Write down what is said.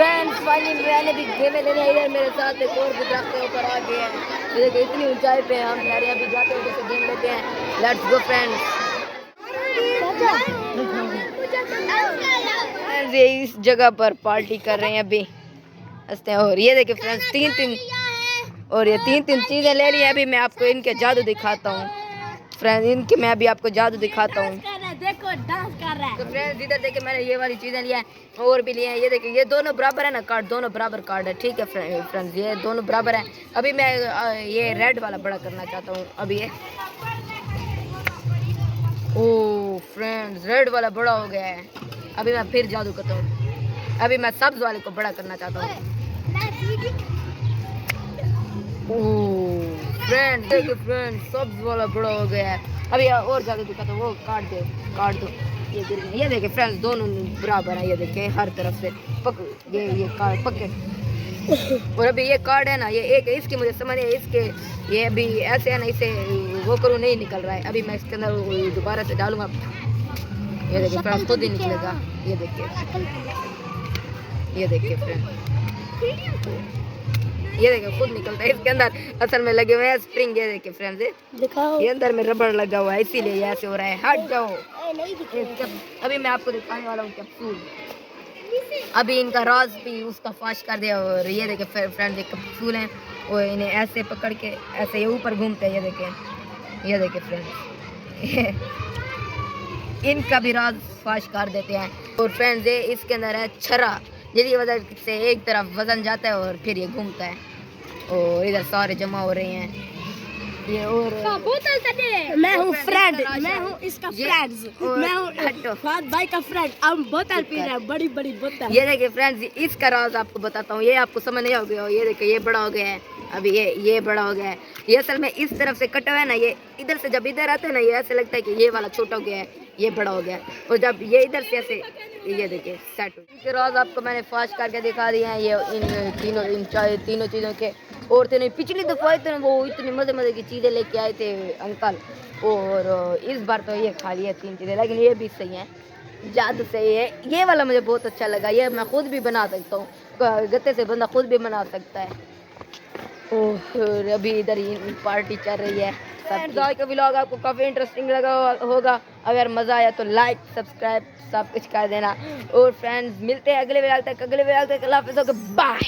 Friends finally मैंने भी game में लेने इधर मेरे साथ एक और भी दरख्त के ऊपर आ गए हैं। ये देखिए इतनी ऊंचाई पे हम जा रहे हैं, अभी जाते हैं जैसे गेम लेते हैं। Let's go friends. ये इस जगह पर पार्टी कर रहे हैं अभी हंसते हैं। और ये देखिए फ्रेंड्स तीन तीन चीज़ें ले ली हैं। अभी मैं आपको इनके जादू दिखाता हूँ फ्रेंड्स, इनके मैं अभी आपको जादू दिखाता हूँ। देखो डांस कर रहा है। तो फ्रेंड्स इधर देखिए मैंने ये वाली चीज़ें लिया है और भी लिए हैं। ये देखिए ये दोनों बराबर है ना, कार्ड दोनों बराबर कार्ड है, ठीक है फ्रेंड्स ये दोनों बराबर है। अभी मैं ये रेड वाला बड़ा करना चाहता हूँ। अभी ये ओह फ्रेंड्स रेड वाला बड़ा हो गया है। अभी मैं फिर जादू करता हूँ। अभी मैं सब्ज वाले को बड़ा करना चाहता हूँ। ओह फ्रेंड्स देखिए फ्रेंड्स सब्ज वाला बड़ा हो गया है। अभी और जादू दिखाता हूँ, वो काट दो ये गिर गया। ये देखिए फ्रेंड्स दोनों बराबर है। ये देखिए हर तरफ से ये कार्ड पकड़। और अभी ये कार्ड है ना, ये एक है, इसकी मुझे समझ है, इसके ये अभी ऐसे है ना, इसे वो करूँ नहीं निकल रहा है। अभी मैं इसके अंदर दोबारा से डालूंगा। ये देखिए फ्रेंड्स खुद ही निकलेगा। ये देखिए फ्रेंड्स ये देखिए खुद निकलता है। इसके अंदर असल में लगे हुए हैं स्प्रिंग। ये देखिए फ्रेंड्स दिखाओ, ये अंदर में रबड़ लगा हुआ है, इसीलिए ये ऐसे हो रहा है। हट जाओ। अभी मैं आपको दिखाने वाला हूँ कैप्सूल। अभी इनका राज भी उसका फाश कर दिया। और ये देखिए फ्रेंड्स एक कैप्सूल है, और इन्हें ऐसे पकड़ के ऐसे ये ऊपर घूमते हैं। ये देखिए फ्रेंड्स इनका भी राज फाश कर देते हैं। और फ्रेंड्स ये इसके अंदर है छरा, जिसकी वजह से एक तरफ वजन जाता है और फिर ये घूमता है। और इधर सारे जमा हो रहे हैं ये। और मैं हूँ फ्रेंड, मैं हूँ इसका फ्रेंड्स, मैं हूँ फहद भाई का फ्रेंड। हम बोतल पी रहे हैं, बड़ी बड़ी बोतल। ये देखिए फ्रेंड्स इसका राज आपको बताता हूँ, ये आपको समझ नहीं हो गया। ये देखिए ये बड़ा हो गया है। अभी ये बड़ा हो गया है। ये असल में इस तरफ से कटा हुआ है ना, ये इधर से जब इधर आता है ना, ये ऐसे लगता है कि ये वाला छोटा हो गया है, ये बड़ा हो गया है। और जब ये इधर से ऐसे ये देखिए सेट हो गया। राज आपको मैंने फास्ट करके दिखा दिए हैं ये इन तीनों चीज़ों के। और तीनों पिछली दफा इतने वो इतनी मज़े की चीज़ें लेके आए थे अंकल, और इस बार तो ये खा लिया 3 चीज़ें, लेकिन ये भी सही है, जादू सही है। ये वाला मुझे बहुत अच्छा लगा, ये मैं खुद भी बना सकता हूँ, गत्ते से बंदा खुद भी बना सकता है। और अभी इधर ही पार्टी चल रही है। आज का व्लॉग आपको काफ़ी इंटरेस्टिंग लगा होगा। अगर मज़ा आया तो लाइक सब्सक्राइब सब कुछ कर देना। और फ्रेंड्स मिलते हैं अगले व्लॉग तक। अल्लाह हाफ़िज़, बाय।